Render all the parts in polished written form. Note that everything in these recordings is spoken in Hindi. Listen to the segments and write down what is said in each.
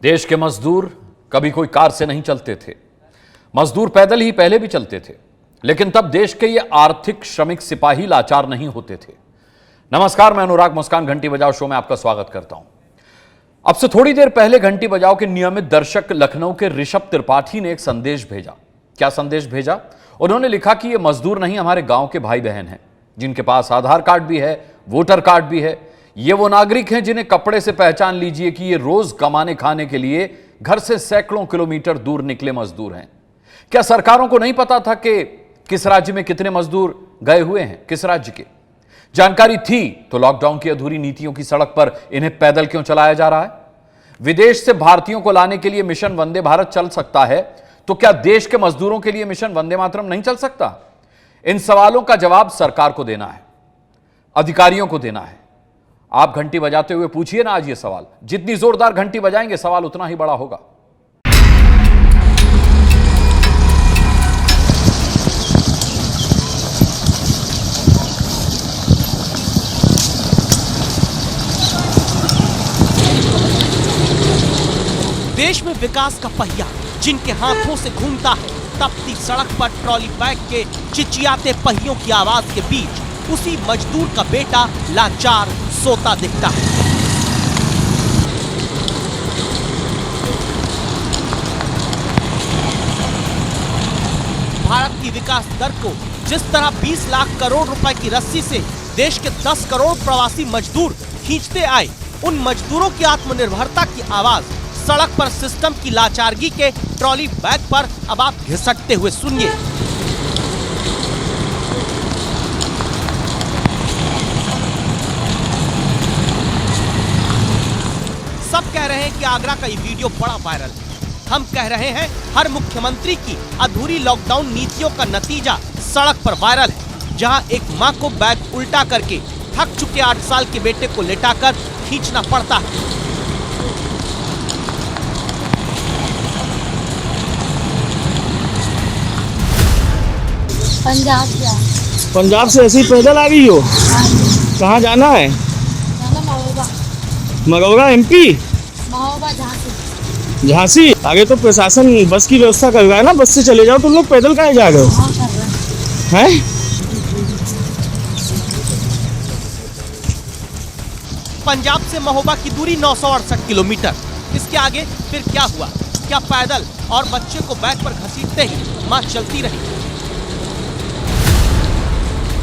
देश के मजदूर कभी कोई कार से नहीं चलते थे। मजदूर पैदल ही पहले भी चलते थे, लेकिन तब देश के ये आर्थिक श्रमिक सिपाही लाचार नहीं होते थे। नमस्कार, मैं अनुराग मुस्कान घंटी बजाओ शो में आपका स्वागत करता हूं। अब से थोड़ी देर पहले घंटी बजाओ के नियमित दर्शक लखनऊ के ऋषभ त्रिपाठी ने एक संदेश भेजा। क्या संदेश भेजा? उन्होंने लिखा कि ये मजदूर नहीं, हमारे गांव के भाई बहन हैं, जिनके पास आधार कार्ड भी है, वोटर कार्ड भी है। ये वो नागरिक हैं जिन्हें कपड़े से पहचान लीजिए कि ये रोज कमाने खाने के लिए घर से सैकड़ों किलोमीटर दूर निकले मजदूर हैं। क्या सरकारों को नहीं पता था कि किस राज्य में कितने मजदूर गए हुए हैं, किस राज्य के? जानकारी थी तो लॉकडाउन की अधूरी नीतियों की सड़क पर इन्हें पैदल क्यों चलाया जा रहा है? विदेश से भारतीयों को लाने के लिए मिशन वंदे भारत चल सकता है, तो क्या देश के मजदूरों के लिए मिशन वंदे मातरम नहीं चल सकता? इन सवालों का जवाब सरकार को देना है, अधिकारियों को देना है। आप घंटी बजाते हुए पूछिए ना आज ये सवाल। जितनी जोरदार घंटी बजाएंगे सवाल उतना ही बड़ा होगा। देश में विकास का पहिया जिनके हाथों से घूमता है, तपती सड़क पर ट्रॉली बैग के चिचियाते पहियों की आवाज के बीच उसी मजदूर का बेटा लाचार सोता दिखता है। भारत की विकास दर को जिस तरह 20 लाख करोड़ रुपए की रस्सी से देश के 10 करोड़ प्रवासी मजदूर खींचते आए, उन मजदूरों की आत्मनिर्भरता की आवाज सड़क पर सिस्टम की लाचारगी के ट्रॉली बैग पर अब आप घिसटते हुए सुनिए। सब कह रहे हैं कि आगरा का ये वीडियो बड़ा वायरल है। हम कह रहे हैं हर मुख्यमंत्री की अधूरी लॉकडाउन नीतियों का नतीजा सड़क पर वायरल है, जहां एक मां को बैग उल्टा करके थक चुके 8 साल के बेटे को लेटाकर खींचना पड़ता है। पंजाब से ऐसे ही पैदल आ गई हो? कहाँ जाना है? मगौरा एमपी? झांसी। आगे तो प्रशासन बस की व्यवस्था कर रहा है ना, बस से चले जाओ। तुम लोग पैदल कहाँ जा रहे हो? हैं? पंजाब से महोबा की दूरी 968 किलोमीटर। इसके आगे फिर क्या हुआ? क्या पैदल और बच्चे को बैग पर घसीटते ही मां चलती रही?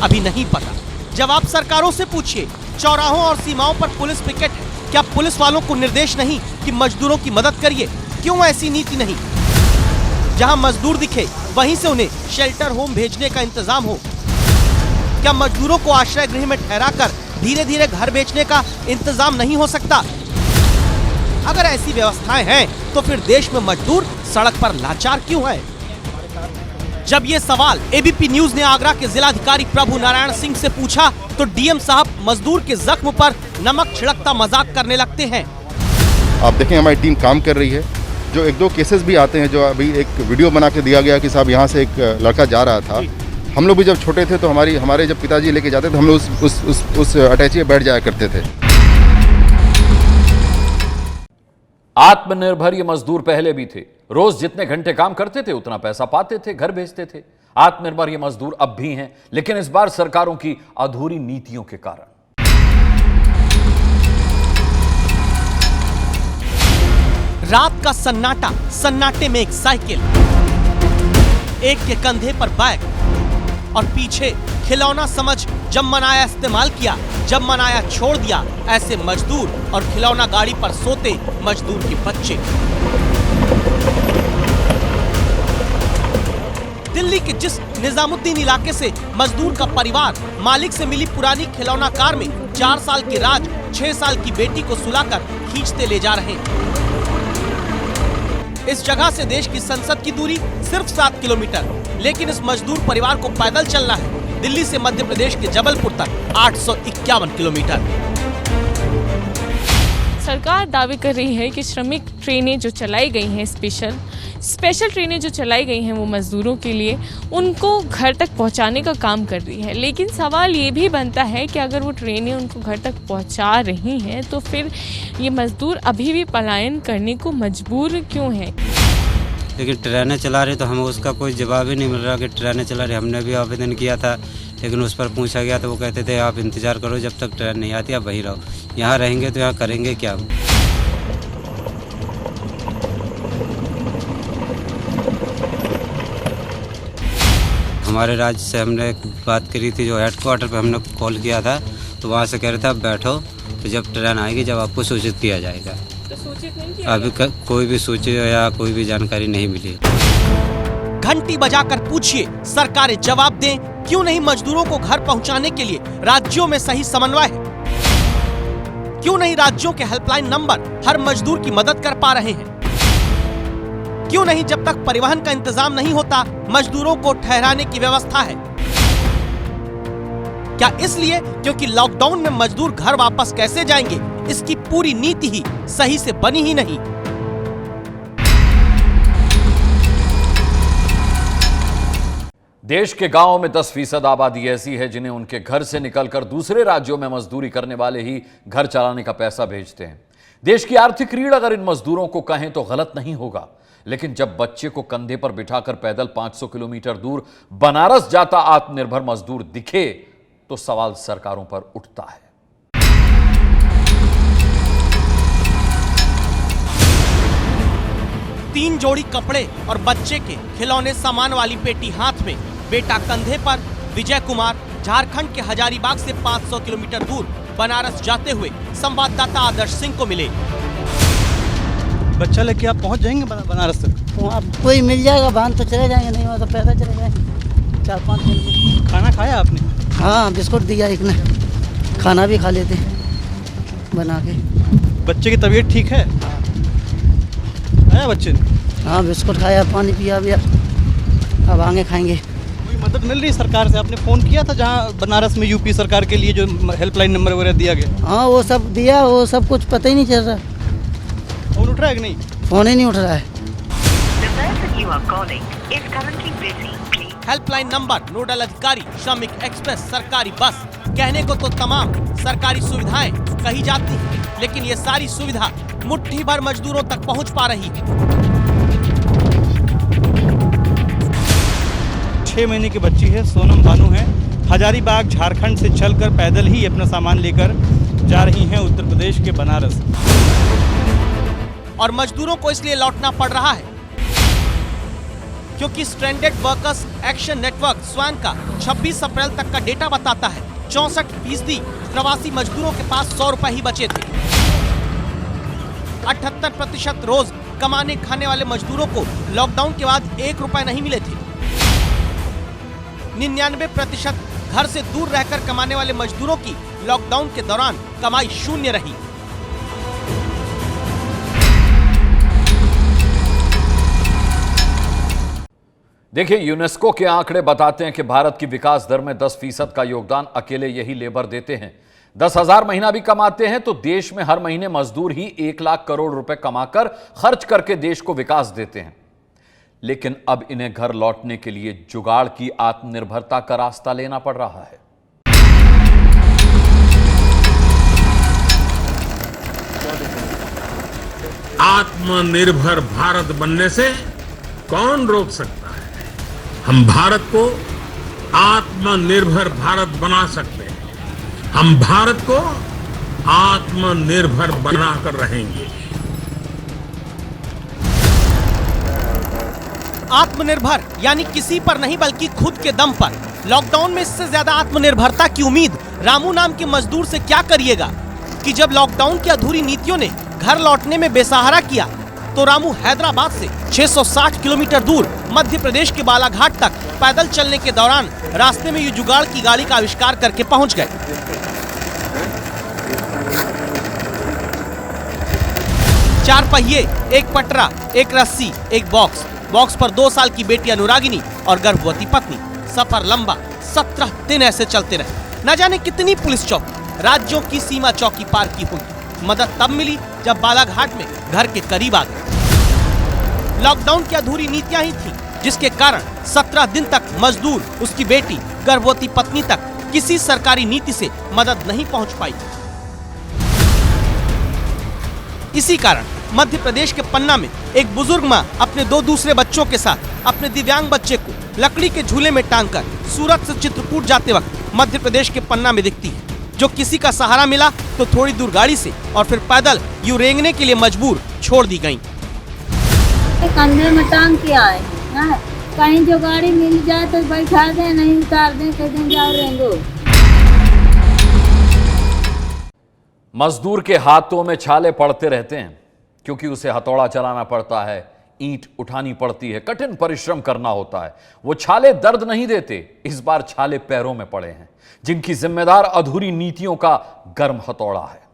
अभी नहीं पता। जवाब सरकारों से पूछिए। चौराहों और सीमाओं पर पुलिस पिकेट है, क्या पुलिस वालों को निर्देश नहीं कि मजदूरों की मदद करिए? क्यों ऐसी नीति नहीं? जहां मजदूर दिखे वहीं से उन्हें शेल्टर होम भेजने का इंतजाम हो। क्या मजदूरों को आश्रय गृह में ठहराकर धीरे धीरे घर बेचने का इंतजाम नहीं हो सकता? अगर ऐसी व्यवस्थाएं हैं तो फिर देश में मजदूर सड़क पर लाचार क्यों है? जब ये सवाल एबीपी न्यूज ने आगरा के जिलाधिकारी प्रभु नारायण सिंह से पूछा, तो डीएम साहब मजदूर के जख्म पर नमक छिड़कता मजाक करने लगते हैं। आप देखें, हमारी टीम काम कर रही है। जो 1-2 केसेस भी आते हैं, जो अभी एक वीडियो बना के दिया गया कि साहब यहाँ से एक लड़का जा रहा था। हम लोग भी जब छोटे थे तो हमारे जब पिताजी लेके जाते थे, हम लोग उस अटैची में बैठ जाया करते थे। आत्मनिर्भर ये मजदूर पहले भी थे। रोज जितने घंटे काम करते थे उतना पैसा पाते थे, घर भेजते थे। आत्मनिर्भर ये मजदूर अब भी हैं, लेकिन इस बार सरकारों की अधूरी नीतियों के कारण। रात का सन्नाटा, सन्नाटे में एक साइकिल, एक के कंधे पर बैग और पीछे खिलौना समझ जब मनाया इस्तेमाल किया, जब मनाया छोड़ दिया। ऐसे मजदूर और खिलौना गाड़ी पर सोते मजदूर के बच्चे। दिल्ली के जिस निजामुद्दीन इलाके से मजदूर का परिवार मालिक से मिली पुरानी खिलौना कार में 4 साल की राज 6 साल की बेटी को सुलाकर खींचते ले जा रहे हैं। इस जगह से देश की संसद की दूरी सिर्फ 7 किलोमीटर, लेकिन इस मजदूर परिवार को पैदल चलना है दिल्ली से मध्य प्रदेश के जबलपुर तक 851 किलोमीटर। सरकार दावे कर रही है कि श्रमिक ट्रेनें जो चलाई गई हैं स्पेशल, स्पेशल ट्रेनें जो चलाई गई हैं वो मज़दूरों के लिए उनको घर तक पहुंचाने का काम कर रही है, लेकिन सवाल ये भी बनता है कि अगर वो ट्रेनें उनको घर तक पहुंचा रही हैं तो फिर ये मज़दूर अभी भी पलायन करने को मजबूर क्यों हैं? लेकिन ट्रेनें चला रहे तो हमें उसका कोई जवाब ही नहीं मिल रहा कि ट्रेनें चला रहे। हमने भी आवेदन किया था, लेकिन उस पर पूछा गया तो वो कहते थे आप इंतज़ार करो, जब तक ट्रेन नहीं आती आप वहीं रहो। यहाँ रहेंगे तो यहाँ करेंगे क्या? हमारे राज्य से हमने बात करी थी, जो हेडक्वार्टर पे हमने कॉल किया था, तो वहाँ से कह रहे थे आप बैठो, तो जब ट्रेन आएगी जब आपको सूचित किया जाएगा। तो सूचित नहीं किया? अभी कोई भी सूचित या कोई भी जानकारी नहीं मिली। घंटी बजाकर पूछिए, सरकारें जवाब दें, क्यों नहीं मजदूरों को घर पहुंचाने के लिए राज्यों में सही समन्वय है? क्यों नहीं राज्यों के हेल्पलाइन नंबर हर मजदूर की मदद कर पा रहे हैं? क्यों नहीं जब तक परिवहन का इंतजाम नहीं होता मजदूरों को ठहराने की व्यवस्था है? क्या इसलिए क्योंकि लॉकडाउन में मजदूर घर वापस कैसे जाएंगे, इसकी पूरी नीति ही सही से बनी ही नहीं। देश के गांवों में 10% आबादी ऐसी है जिन्हें उनके घर से निकलकर दूसरे राज्यों में मजदूरी करने वाले ही घर चलाने का पैसा भेजते हैं। देश की आर्थिक रीढ़ अगर इन मजदूरों को कहें तो गलत नहीं होगा, लेकिन जब बच्चे को कंधे पर बिठाकर पैदल 500 किलोमीटर दूर बनारस जाता आत्मनिर्भर मजदूर दिखे तो सवाल सरकारों पर उठता है। तीन जोड़ी कपड़े और बच्चे के खिलौने सामान वाली पेटी हाथ में, बेटा कंधे पर, विजय कुमार झारखंड के हजारीबाग से 500 किलोमीटर दूर बनारस जाते हुए संवाददाता आदर्श सिंह को मिले। बच्चा लेके आप पहुंच जाएंगे बनारस तक? वहाँ कोई मिल जाएगा, वाहन तो चले जाएंगे, नहीं हुआ तो पैदल चले जाएंगे 4-5 दिन। खाना खाया आपने? हाँ, बिस्कुट दिया एक ने, खाना भी खा लेते बना के। बच्चे की तबीयत ठीक है? आया बच्चे? हाँ, बिस्कुट खाया, पानी पिया भी, अब आगे खाएंगे। कोई मदद मिल रही सरकार से? आपने फ़ोन किया था जहाँ बनारस में यूपी सरकार के लिए जो हेल्पलाइन नंबर वगैरह दिया गया? हाँ, वो सब दिया, वो सब कुछ पता ही नहीं चल रहा। फ़ोन उठ रहा है कि नहीं? फ़ोन ही नहीं उठ रहा है। हेल्पलाइन नंबर, नोडल अधिकारी, श्रमिक एक्सप्रेस, सरकारी बस, कहने को तो तमाम सरकारी सुविधाएं कही जाती हैं, लेकिन ये सारी सुविधा मुट्ठी भर मजदूरों तक पहुंच पा रही है। 6 महीने की बच्ची है, सोनम बानू है, हजारीबाग झारखंड से चलकर पैदल ही अपना सामान लेकर जा रही हैं उत्तर प्रदेश के बनारस। और मजदूरों को इसलिए लौटना पड़ रहा है क्योंकि स्ट्रैंडेड वर्कर्स एक्शन नेटवर्क स्वान का 26 अप्रैल तक का डेटा बताता है 64% प्रवासी मजदूरों के पास 100 रुपए ही बचे थे। 78% रोज कमाने खाने वाले मजदूरों को लॉकडाउन के बाद 1 रुपए नहीं मिले थे। 99% घर से दूर रहकर कमाने वाले मजदूरों की लॉकडाउन के दौरान कमाई शून्य रही। देखिए, यूनेस्को के आंकड़े बताते हैं कि भारत की विकास दर में 10% का योगदान अकेले यही लेबर देते हैं। 10,000 महीना भी कमाते हैं तो देश में हर महीने मजदूर ही 1 लाख करोड़ रुपए कमाकर खर्च करके देश को विकास देते हैं। लेकिन अब इन्हें घर लौटने के लिए जुगाड़ की आत्मनिर्भरता का रास्ता लेना पड़ रहा है। आत्मनिर्भर भारत बनने से कौन रोक सकता है? हम भारत को आत्मनिर्भर भारत बना सकते हैं। हम भारत को आत्मनिर्भर बनाकर रहेंगे। आत्मनिर्भर यानी किसी पर नहीं बल्कि खुद के दम पर। लॉकडाउन में इससे ज्यादा आत्मनिर्भरता की उम्मीद रामू नाम के मजदूर से क्या करिएगा कि जब लॉकडाउन की अधूरी नीतियों ने घर लौटने में बेसहारा किया तो रामू हैदराबाद से 660 किलोमीटर दूर मध्य प्रदेश के बालाघाट तक पैदल चलने के दौरान रास्ते में ये जुगाड़ की गाड़ी का आविष्कार करके पहुंच गए। चार पहिए, एक पटरा, एक रस्सी, एक बॉक्स पर 2 साल की बेटी अनुरागिनी और गर्भवती पत्नी। सफर लंबा, 17 दिन ऐसे चलते रहे। न जाने कितनी पुलिस चौकी, राज्यों की सीमा चौकी पार की हुई। मदद तब मिली जब बालाघाट में घर के करीब आ गए। लॉकडाउन की अधूरी नीतियां ही थी, जिसके कारण 17 दिन तक मजदूर, उसकी बेटी, गर्भवती पत्नी तक किसी सरकारी नीति से मदद नहीं पहुंच पाई। इसी कारण मध्य प्रदेश के पन्ना में एक बुजुर्ग मां अपने 2 दूसरे बच्चों के साथ अपने दिव्यांग बच्चे को लकड़ी के झूले में टांगकर सूरत से चित्रकूट जाते वक्त मध्य प्रदेश के पन्ना में दिखती है। जो किसी का सहारा मिला तो थोड़ी दूर गाड़ी से और फिर पैदल यूं रेंगने के लिए मजबूर छोड़ दी गयी। कंधे में टांग के आए हैं, कहीं जो गाड़ी मिल जाए तो बैठा दे, नहीं उतार दे, कहीं दिन जाओ रेंगो। मजदूर के हाथों में छाले पड़ते रहते हैं क्योंकि उसे हथौड़ा चलाना पड़ता है, ईंट उठानी पड़ती है, कठिन परिश्रम करना होता है। वो छाले दर्द नहीं देते, इस बार छाले पैरों में पड़े हैं, जिनकी जिम्मेदार अधूरी नीतियों का गर्म हथौड़ा है।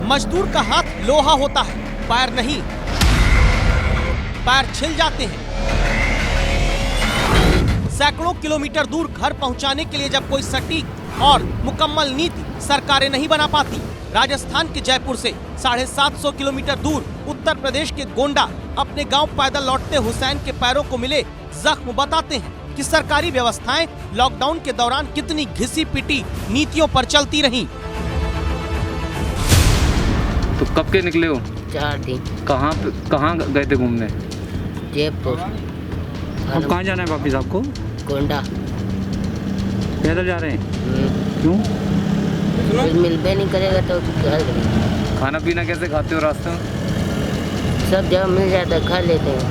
मजदूर का हाथ लोहा होता है, पैर नहीं। पैर छिल जाते हैं। सैकड़ों किलोमीटर दूर घर पहुंचाने के लिए जब कोई सटीक और मुकम्मल नीति सरकारें नहीं बना पाती, राजस्थान के जयपुर से 750 किलोमीटर दूर उत्तर प्रदेश के गोंडा अपने गांव पैदल लौटते हुसैन के पैरों को मिले जख्म बताते हैं कि सरकारी व्यवस्थाएं लॉकडाउन के दौरान कितनी घिसी पिटी नीतियों पर चलती रहीं। तो कब के निकले हो? 4 दिन। कहाँ गए थे घूमने? जयपुर। अब कहाँ जाना है वापिस आपको? गोंडा। पैदल जा रहे हैं? क्यों? कुछ मिलबे नहीं करेगा तो घर करेंगे। खाना पीना कैसे खाते हो रास्ते में? सब जगह मिल जाता है, खा लेते हैं।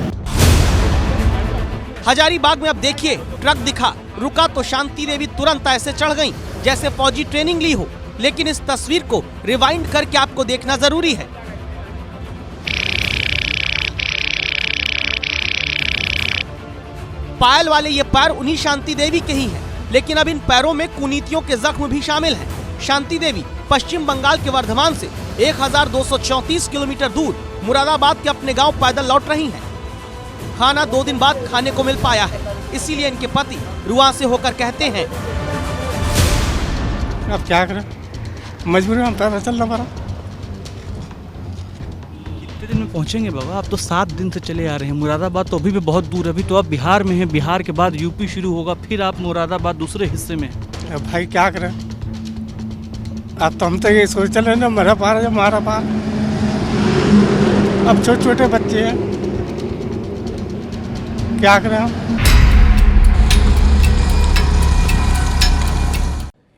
हजारीबाग में अब देखिए ट्रक दिखा, रुका तो शांति देवी तुरंत ऐसे चढ़ गईं जैसे फौजी ट्रेनिंग ली हो। लेकिन इस तस्वीर को रिवाइंड करके आपको देखना जरूरी है। पायल वाले ये पैर उन्हीं शांति देवी के ही हैं, लेकिन अब इन पैरों में कुनीतियों के जख्म भी शामिल हैं। शांति देवी पश्चिम बंगाल के वर्धमान से 1234 किलोमीटर दूर मुरादाबाद के अपने गांव पैदल लौट रही हैं। खाना 2 दिन बाद खाने को मिल पाया है, इसीलिए इनके पति रुआंसे होकर कहते हैं, अब क्या करें, मजबूरी में पैदल चलना पड़ा। कितने दिन में पहुंचेंगे बाबा? आप तो 7 दिन से चले आ रहे हैं। मुरादाबाद तो अभी भी बहुत दूर है, अभी तो आप बिहार में हैं, बिहार के बाद यूपी शुरू होगा, फिर आप मुरादाबाद दूसरे हिस्से में। अब भाई क्या करें, अब तो हम तो ये सोच चले ना, मेरा पार है हमारा पार। अब छोटे छोटे बच्चे हैं, क्या करें हम।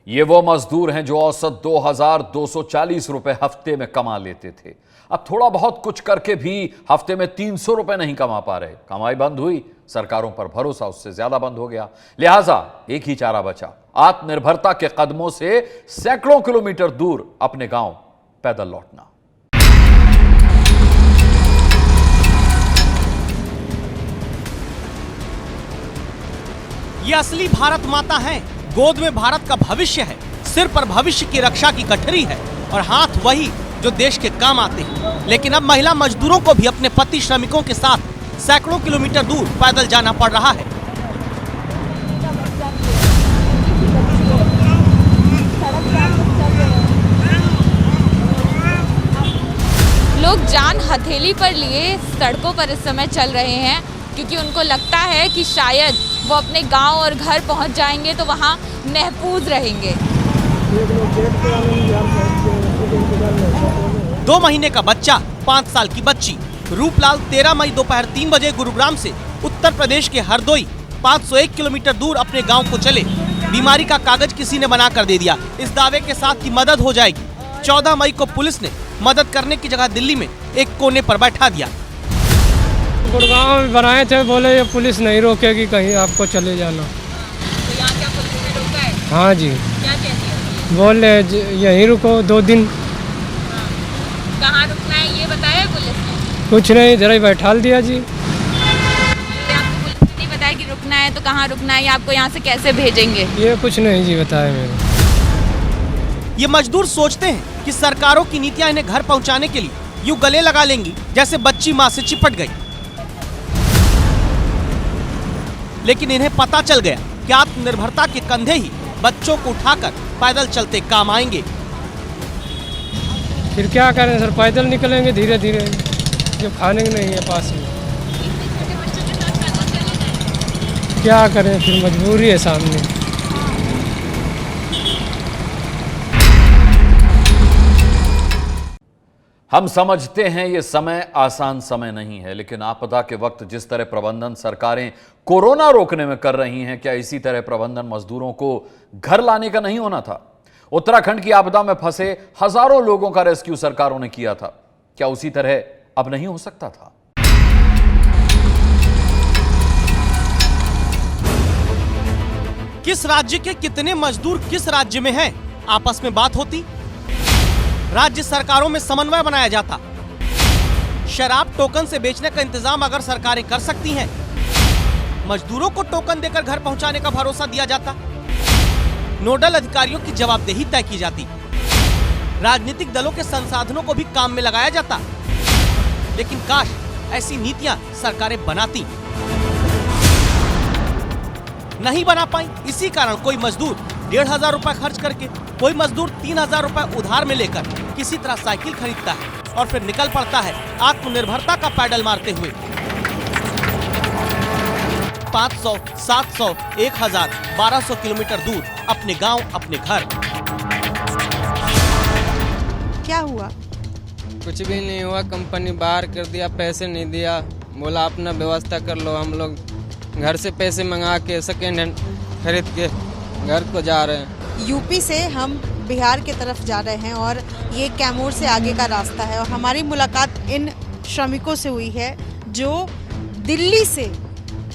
ये वो मजदूर हैं जो औसत 2240 रुपए हफ्ते में कमा लेते थे। अब थोड़ा बहुत कुछ करके भी हफ्ते में 300 रुपए नहीं कमा पा रहे। कमाई बंद हुई, सरकारों पर भरोसा उससे ज्यादा बंद हो गया। लिहाजा एक ही चारा बचा, आत्मनिर्भरता के कदमों से सैकड़ों किलोमीटर दूर अपने गांव पैदल लौटना। ये असली भारत माता है, गोद में भारत का भविष्य है, सिर पर भविष्य की रक्षा की गठरी है और हाथ वही जो देश के काम आते हैं। लेकिन अब महिला मजदूरों को भी अपने पति श्रमिकों के साथ सैकड़ों किलोमीटर दूर पैदल जाना पड़ रहा है। लोग जान हथेली पर लिए सड़कों पर इस समय चल रहे हैं, क्योंकि उनको लगता है कि शायद वो अपने गांव और घर पहुंच जाएंगे तो वहां महफूज रहेंगे। 2 महीने का बच्चा, 5 साल की बच्ची। रूपलाल 13 मई दोपहर 3 बजे गुरुग्राम से उत्तर प्रदेश के हरदोई 501 किलोमीटर दूर अपने गांव को चले। बीमारी का कागज किसी ने बना कर दे दिया, इस दावे के साथ कि मदद हो जाएगी। 14 मई को पुलिस ने मदद करने की जगह दिल्ली में एक कोने पर बैठा दिया। गुड़गांव में बनाए थे, बोले ये पुलिस नहीं रोकेगी, कहीं आपको चले जाना। तो यहाँ क्या पुलिस ने रोका है? हाँ जी। क्या कहती है? बोले यहीं रुको 2 दिन। कहाँ रुकना है ये बताया पुलिस ने? कुछ नहीं, इधर ही बैठा दिया जी। आपको पुलिस ने नहीं बताया कि रुकना है तो कहाँ रुकना है, या आपको यहाँ से कैसे भेजेंगे? ये कुछ नहीं जी बताया मैंने। ये मजदूर सोचते हैं कि सरकारों की नीतियां इन्हें घर पहुंचाने के लिए यूं गले लगा लेंगी जैसे बच्ची मां से चिपट गई। लेकिन इन्हें पता चल गया कि आत्मनिर्भरता के कंधे ही बच्चों को उठाकर पैदल चलते काम आएंगे। फिर क्या करें सर, पैदल निकलेंगे धीरे धीरे, जो खाने नहीं है पास में। क्या करें, फिर मजबूरी है सामने। हम समझते हैं ये समय आसान समय नहीं है, लेकिन आपदा के वक्त जिस तरह प्रबंधन सरकारें कोरोना रोकने में कर रही हैं, क्या इसी तरह प्रबंधन मजदूरों को घर लाने का नहीं होना था? उत्तराखंड की आपदा में फंसे हजारों लोगों का रेस्क्यू सरकारों ने किया था, क्या उसी तरह अब नहीं हो सकता था? किस राज्य के कितने मजदूर किस राज्य में हैं, आपस में बात होती, राज्य सरकारों में समन्वय बनाया जाता, शराब टोकन से बेचने का इंतजाम अगर सरकारें कर सकती हैं, मजदूरों को टोकन देकर घर पहुंचाने का भरोसा दिया जाता, नोडल अधिकारियों की जवाबदेही तय की जाती, राजनीतिक दलों के संसाधनों को भी काम में लगाया जाता। लेकिन काश ऐसी नीतियां सरकारें बनाती, नहीं बना पाई। इसी कारण कोई मजदूर 1,500 रुपए खर्च करके, कोई मजदूर 3,000 रुपए उधार में लेकर किसी तरह साइकिल खरीदता है और फिर निकल पड़ता है आत्मनिर्भरता का पैडल मारते हुए 500, 700, 1,000, 1,200 किलोमीटर दूर अपने गांव, अपने घर। क्या हुआ? कुछ भी नहीं हुआ, कंपनी बाहर कर दिया, पैसे नहीं दिया, बोला अपना व्यवस्था कर लो। हम लोग घर से पैसे मंगा के सेकेंड हैंड खरीद के घर को जा रहे हैं। यूपी से हम बिहार की तरफ जा रहे हैं और ये कैमूर से आगे का रास्ता है और हमारी मुलाकात इन श्रमिकों से हुई है जो दिल्ली से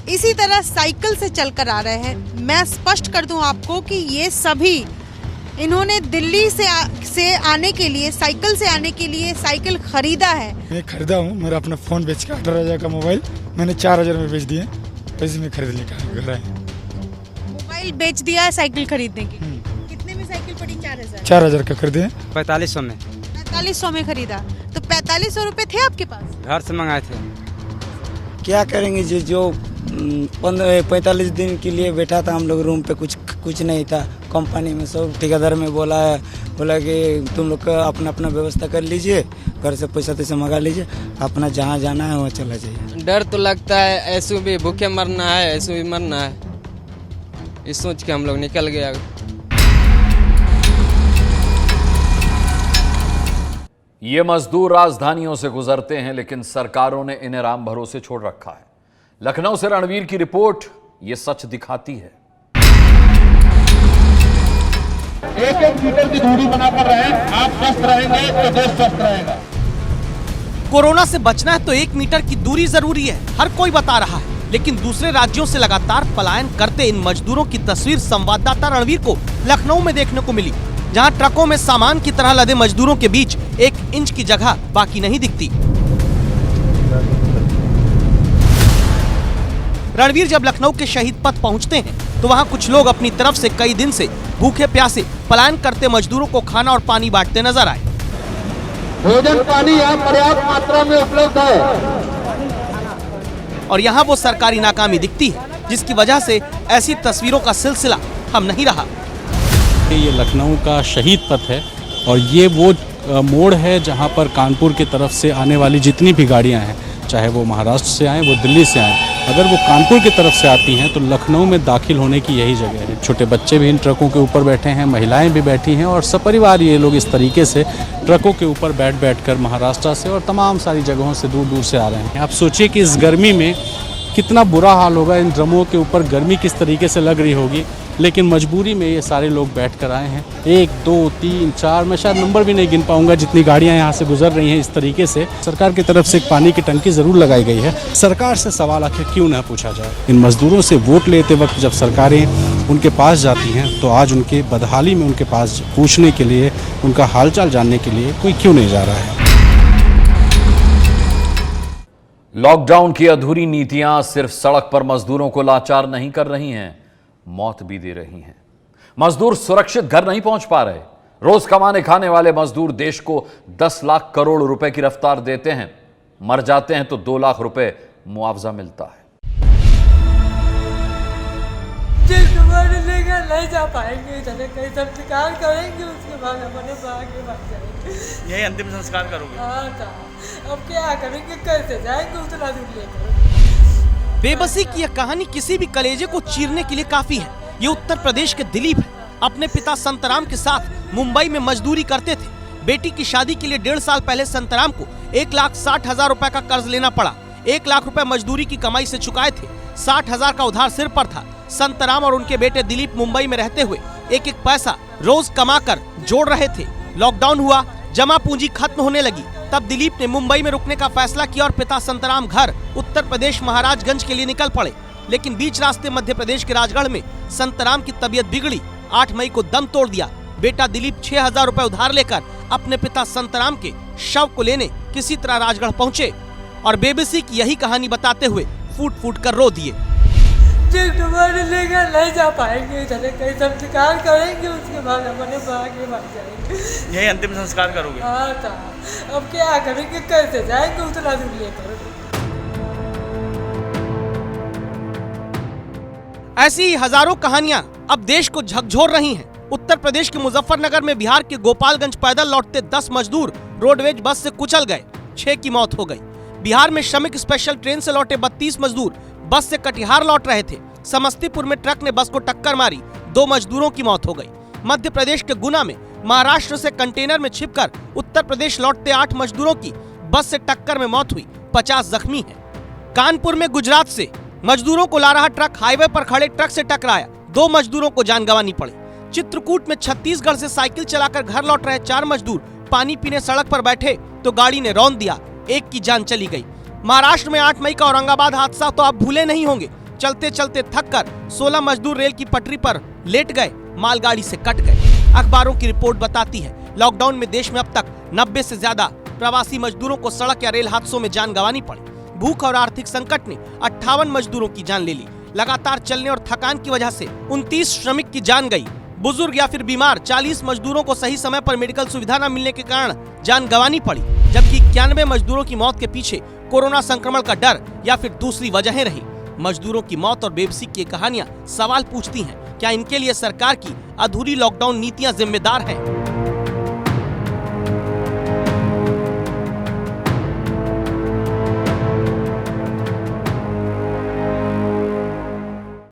इसी तरह साइकिल से चलकर आ रहे हैं। मैं स्पष्ट कर दूं आपको कि ये सभी इन्होंने दिल्ली से आने के लिए, साइकिल से आने के लिए साइकिल खरीदा है। मैं खरीदा हूँ, मेरा अपना फोन बेच के 18,000 का मोबाइल मैंने 4,000 में बेच दिए, पैसे में खरीद लेकर घर आए। मोबाइल बेच दिया है साइकिल खरीदने की। कितने में साइकिल पड़ी? 4,000 का खरीदे। 4500 में। 4500 में खरीदा, तो 4500 रुपए थे आपके पास? घर से मंगाए थे। क्या करेंगे जो 45 दिन के लिए बैठा था हम लोग रूम पे, कुछ नहीं था। कंपनी में सब ठेकेदार में बोला कि तुम लोग का अपना अपना व्यवस्था कर लीजिए, घर से पैसा तैसा मंगा लीजिए, अपना जहाँ जाना है वहाँ चला जाइए। डर तो लगता है, ऐसे भी भूखे मरना है, ऐसे भी मरना है, इस सोच के हम लोग निकल गया। ये मजदूर राजधानियों से गुजरते हैं, लेकिन सरकारों ने इन्हें राम भरोसे छोड़ रखा है। लखनऊ से रणवीर की रिपोर्ट ये सच दिखाती है। 1-1 मीटर की दूरी बनाकर रहें, आप स्वस्थ रहेंगे तो देश स्वस्थ रहेगा। कोरोना से बचना है तो 1 मीटर की दूरी जरूरी है, हर कोई बता रहा है। लेकिन दूसरे राज्यों से लगातार पलायन करते इन मजदूरों की तस्वीर संवाददाता रणवीर को लखनऊ में देखने को मिली, जहां ट्रकों में सामान की तरह लदे मजदूरों के बीच 1 इंच की जगह बाकी नहीं दिखती। रणवीर जब लखनऊ के शहीद पथ पहुंचते हैं तो वहां कुछ लोग अपनी तरफ से कई दिन से भूखे प्यासे पलायन करते मजदूरों को खाना और पानी बांटते नजर आए। भोजन पानी यहाँ पर्याप्त मात्रा में उपलब्ध है और यहाँ वो सरकारी नाकामी दिखती है, जिसकी वजह से ऐसी तस्वीरों का सिलसिला थम नहीं रहा। ये लखनऊ का शहीद पथ है और ये वो मोड़ है जहाँ पर कानपुर की तरफ से आने वाली जितनी भी गाड़ियाँ हैं, चाहे वो महाराष्ट्र से आएँ, वो दिल्ली से आएँ, अगर वो कानपुर की तरफ से आती हैं तो लखनऊ में दाखिल होने की यही जगह है। छोटे बच्चे भी इन ट्रकों के ऊपर बैठे हैं, महिलाएं भी बैठी हैं और सपरिवार ये लोग इस तरीके से ट्रकों के ऊपर बैठ कर महाराष्ट्र से और तमाम सारी जगहों से दूर दूर से आ रहे हैं। आप सोचिए कि इस गर्मी में कितना बुरा हाल होगा, इन ड्रमों के ऊपर गर्मी किस तरीके से लग रही होगी, लेकिन मजबूरी में ये सारे लोग बैठ कर आए हैं। 1, 2, 3, 4, मैं शायद नंबर भी नहीं गिन पाऊंगा जितनी गाड़ियां यहाँ से गुजर रही हैं। इस तरीके से सरकार की तरफ से एक पानी की टंकी ज़रूर लगाई गई है। सरकार से सवाल आखिर क्यों ना पूछा जाए? इन मजदूरों से वोट लेते वक्त जब सरकारें उनके पास जाती हैं तो आज उनके बदहाली में उनके पास पूछने के लिए, उनका हालचाल जानने के लिए कोई क्यों नहीं जा रहा है? लॉकडाउन की अधूरी नीतियां सिर्फ सड़क पर मजदूरों को लाचार नहीं कर रही हैं, मौत भी दे रही हैं। मजदूर सुरक्षित घर नहीं पहुंच पा रहे। रोज कमाने खाने वाले मजदूर देश को 10 लाख करोड़ रुपए की रफ्तार देते हैं, मर जाते हैं तो 2 लाख रुपए मुआवजा मिलता है। लेकर नहीं जा पाएंगे, इधर कहीं संस्कार करेंगे, उसके बाद अपने आगे बढ़ जाएंगे। यही अंतिम संस्कार करोगे? हाँ था, अब क्या करेंगे, कैसे जाएंगे उतना दूर लेकर। बेबसी की यह कहानी किसी भी कलेजे को चीरने के लिए काफी है। ये उत्तर प्रदेश के दिलीप है। अपने पिता संतराम के साथ मुंबई में मजदूरी करते थे। बेटी की शादी के लिए 1.5 साल पहले संतराम को 1,60,000 रुपए का कर्ज लेना पड़ा। 1 लाख रुपए मजदूरी की कमाई से चुकाए थे। 60,000 का उधार सिर पर था। संतराम और उनके बेटे दिलीप मुंबई में रहते हुए एक एक पैसा रोज कमाकर जोड़ रहे थे। लॉकडाउन हुआ, जमा पूंजी खत्म होने लगी, तब दिलीप ने मुंबई में रुकने का फैसला किया और पिता संतराम घर उत्तर प्रदेश महाराजगंज के लिए निकल पड़े। लेकिन बीच रास्ते मध्य प्रदेश के राजगढ़ में संतराम की तबीयत बिगड़ी। 8 मई को दम तोड़ दिया। बेटा दिलीप 6,000 रुपए उधार लेकर अपने पिता संतराम के शव को लेने किसी तरह राजगढ़ पहुंचे और बेबसी की यही कहानी बताते हुए फूट फूट कर रो दिए। लेकर नहीं जा पाएंगे, इधर कहीं संस्कार करेंगे, उसके बाद अपने आगे बढ़ जाएंगे। यही अंतिम संस्कार करोगे? हाँ था, अब क्या करेंगे, कैसे जाएंगे उतना दूर लेकर। ऐसी ही हजारों कहानियां अब देश को झकझोर रही हैं। उत्तर प्रदेश के मुजफ्फरनगर में बिहार के गोपालगंज पैदल लौटते 10 मजदूर रोडवेज बस से कुचल गए, 6 की मौत हो गई। बिहार में श्रमिक स्पेशल ट्रेन से लौटे 32 मजदूर बस से कटिहार लौट रहे थे। समस्तीपुर में ट्रक ने बस को टक्कर मारी, 2 मजदूरों की मौत हो गई। मध्य प्रदेश के गुना में महाराष्ट्र से कंटेनर में छिपकर उत्तर प्रदेश लौटते 8 मजदूरों की बस से टक्कर में मौत हुई, 50 जख्मी हैं। कानपुर में गुजरात से मजदूरों को ला रहा ट्रक हाईवे पर खड़े ट्रक से टकराया, 2 मजदूरों को जान गंवानी पड़ी। चित्रकूट में छत्तीसगढ़ से साइकिल चलाकर घर लौट रहे 4 मजदूर पानी पीने सड़क पर बैठे तो गाड़ी ने रौंद दिया, 1 की जान चली गई। महाराष्ट्र में 8 मई का औरंगाबाद हादसा तो आप भूले नहीं होंगे। चलते चलते थककर 16 मजदूर रेल की पटरी पर लेट गए, मालगाड़ी से कट गए। अखबारों की रिपोर्ट बताती है लॉकडाउन में देश में अब तक 90 से ज्यादा प्रवासी मजदूरों को सड़क या रेल हादसों में जान गंवानी पड़ी। भूख और आर्थिक संकट ने 58 मजदूरों की जान ले ली। लगातार चलने और थकान की वजह से 29 श्रमिक की जान गई। बुजुर्ग या फिर बीमार 40 मजदूरों को सही समय पर मेडिकल सुविधा न मिलने के कारण जान गंवानी पड़ी, जबकि 91 मजदूरों की मौत के पीछे कोरोना संक्रमण का डर या फिर दूसरी वजहें रही। मजदूरों की मौत और बेबसी की कहानियां सवाल पूछती हैं, क्या इनके लिए सरकार की अधूरी लॉकडाउन नीतियां जिम्मेदार हैं?